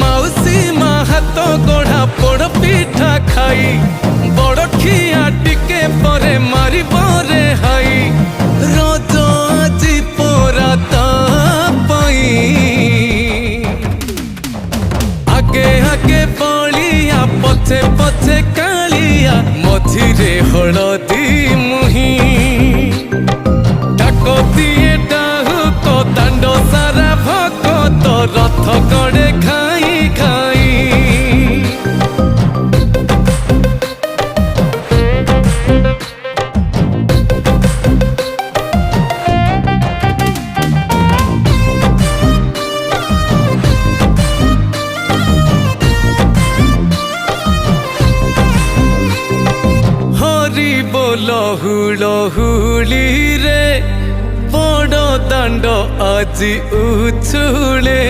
माउसी माँ हाथ गढ़ा पोड़ पिठा खाई बड़ खिया टिके परे मारी बरे हाई रज आजी पोरा तापई आगे आगे बलिया पछे पछे कालिया मझिरे हलदी मुही डाकतिए डाहुक दांड सारा भगत रथ गड़े खाई खाई हरि बोल हुलहुली रे बड़ दांड আজি उछुले।